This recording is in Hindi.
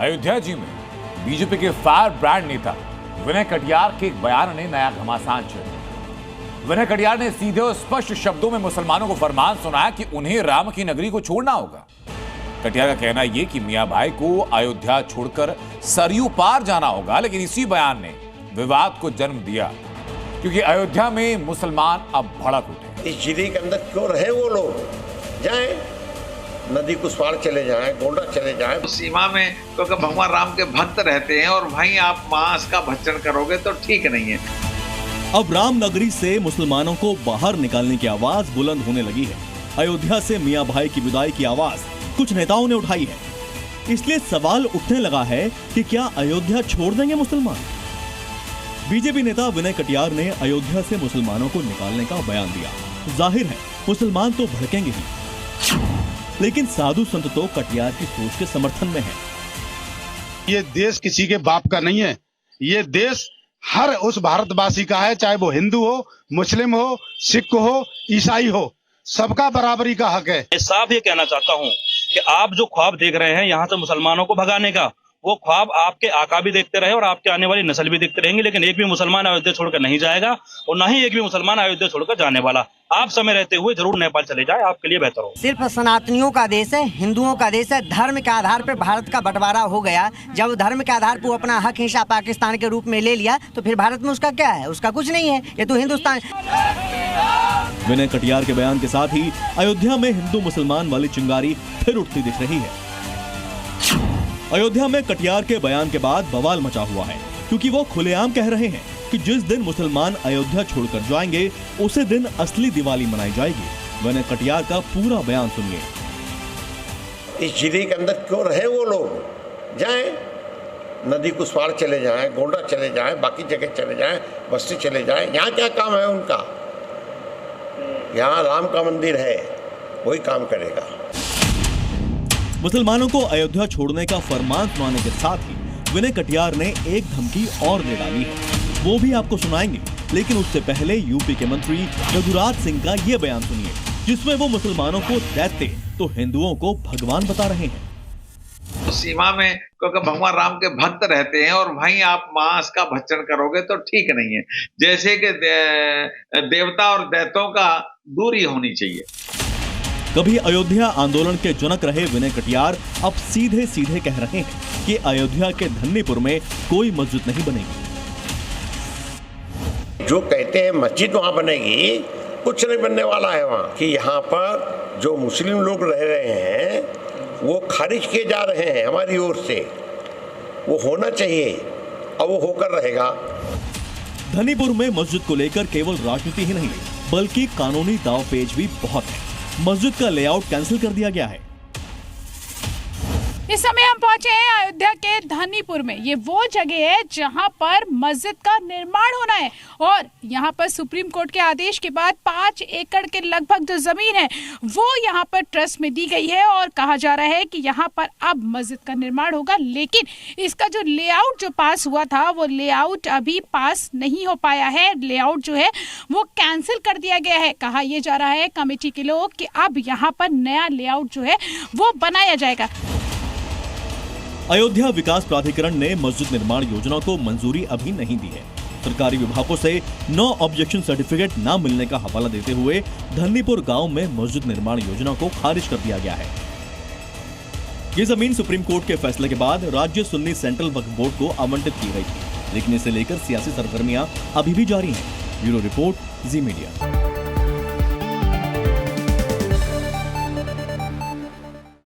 अयोध्या जी में बीजेपी के फायर ब्रांड नेता विनय कटियार के एक बयान ने नया घमासान छेड़ा। विनय कटियार ने सीधे और स्पष्ट शब्दों में मुसलमानों को फरमान सुनाया कि उन्हें राम की नगरी को छोड़ना होगा। कटियार का कहना यह कि मियां भाई को अयोध्या छोड़कर सरयू पार जाना होगा, लेकिन इसी बयान ने विवाद को जन्म दिया क्योंकि अयोध्या में मुसलमान अब भड़क उठे। इस जिले के अंदर क्यों रहे वो लोग, जाएं नदी कुशवाड़ चले जाएं, गोंडा चले जाएं। तो सीमा में क्योंकि भगवान राम के भक्त रहते हैं और वहीं आप मांस का भक्षण करोगे तो ठीक नहीं है। अब राम नगरी से मुसलमानों को बाहर निकालने की आवाज बुलंद होने लगी है। अयोध्या से मियां भाई की विदाई की आवाज कुछ नेताओं ने उठाई है। इसलिए सवाल उठने लगा है कि क्या अयोध्या छोड़ देंगे मुसलमान। बीजेपी नेता विनय कटियार ने अयोध्या से मुसलमानों को निकालने का बयान दिया। जाहिर है मुसलमान तो भड़केंगे ही, लेकिन साधु संत तो कटियार की सोच के समर्थन में है। ये देश किसी के बाप का नहीं है, ये देश हर उस भारतवासी का है, चाहे वो हिंदू हो, मुस्लिम हो, सिख हो, ईसाई हो, सबका बराबरी का हक है। साफ ये कहना चाहता हूँ कि आप जो ख्वाब देख रहे हैं यहाँ से मुसलमानों को भगाने का, वो ख्वाब आपके आका भी देखते रहे और आपके आने वाली नस्ल भी देखते रहेंगे, लेकिन एक भी मुसलमान अयोध्या छोड़कर नहीं जाएगा और न ही एक भी मुसलमान अयोध्या छोड़कर जाने वाला। आप समय रहते हुए जरूर नेपाल चले जाए, आपके लिए बेहतर हो। सिर्फ सनातनियों का देश है, हिंदुओं का देश है। धर्म के आधार पर भारत का बंटवारा हो गया। जब धर्म के आधार पर वो अपना हक हिस्सा पाकिस्तान के रूप में ले लिया तो फिर भारत में उसका क्या है? उसका कुछ नहीं है। ये तो हिंदुस्तान। विनय कटियार के बयान के साथ ही अयोध्या में हिंदू मुसलमान वाली चिंगारी फिर उठती दिख रही है। अयोध्या में कटियार के बयान के बाद बवाल मचा हुआ है, क्योंकि वो खुलेआम कह रहे हैं कि जिस दिन मुसलमान अयोध्या छोड़कर जाएंगे उसी दिन असली दिवाली मनाई जाएगी। विनय कटियार का पूरा बयान सुनिए। इस जिले के अंदर क्यों रहे वो लोग, जाएं नदी कुशवाड़ चले जाएं, गोंडा चले जाएं, बाकी जगह चले जाएं, बस्ती चले जाएं। यहाँ क्या काम है उनका? यहाँ राम का मंदिर है, वही काम करेगा। मुसलमानों को अयोध्या छोड़ने का फरमान सुनाने के साथ ही विनय कटियार ने एक धमकी और दे डाली है, वो भी आपको सुनाएंगे। लेकिन उससे पहले यूपी के मंत्री रघुराज सिंह का ये बयान सुनिए, जिसमें वो मुसलमानों को दैत्य तो हिंदुओं को भगवान बता रहे हैं। तो सीमा में क्योंकि भगवान राम के भक्त रहते हैं और वहीं आप मांस का भक्षण करोगे तो ठीक नहीं है। जैसे कि देवता और दैत्यों का दूरी होनी चाहिए। कभी अयोध्या आंदोलन के जनक रहे विनय कटियार अब सीधे सीधे कह रहे हैं कि अयोध्या के धन्नीपुर में कोई मस्जिद नहीं बनेगी। जो कहते हैं मस्जिद वहां बनेगी, कुछ नहीं बनने वाला है वहां। कि यहाँ पर जो मुस्लिम लोग रह रहे हैं वो खारिज किए जा रहे हैं हमारी ओर से। वो होना चाहिए और वो होकर रहेगा। धन्नीपुर में मस्जिद को लेकर केवल राजनीति ही नहीं बल्कि कानूनी दांवपेच भी बहुत है। मस्जिद का लेआउट कैंसिल कर दिया गया है। इस समय हम पहुंचे हैं अयोध्या के धन्नीपुर में। ये वो जगह है जहां पर मस्जिद का निर्माण होना है और यहां पर सुप्रीम कोर्ट के आदेश के बाद 5 एकड़ के लगभग जो जमीन है वो यहां पर ट्रस्ट में दी गई है और कहा जा रहा है कि यहां पर अब मस्जिद का निर्माण होगा। लेकिन इसका जो लेआउट जो पास हुआ था वो लेआउट अभी पास नहीं हो पाया है। लेआउट जो है वो कैंसिल कर दिया गया है। कहा यह जा रहा है कमेटी के लोग कि अब यहाँ पर नया लेआउट जो है वो बनाया जाएगा। अयोध्या विकास प्राधिकरण ने मस्जिद निर्माण योजना को मंजूरी अभी नहीं दी है। सरकारी विभागों से नो ऑब्जेक्शन सर्टिफिकेट न मिलने का हवाला देते हुए धन्नीपुर गांव में मस्जिद निर्माण योजना को खारिज कर दिया गया है। ये जमीन सुप्रीम कोर्ट के फैसले के बाद राज्य सुन्नी सेंट्रल वक्फ बोर्ड को आवंटित की गई थी, लेकिन इसे लेकर सियासी सरगर्मियां अभी भी जारी हैं। ब्यूरो रिपोर्ट, जी मीडिया।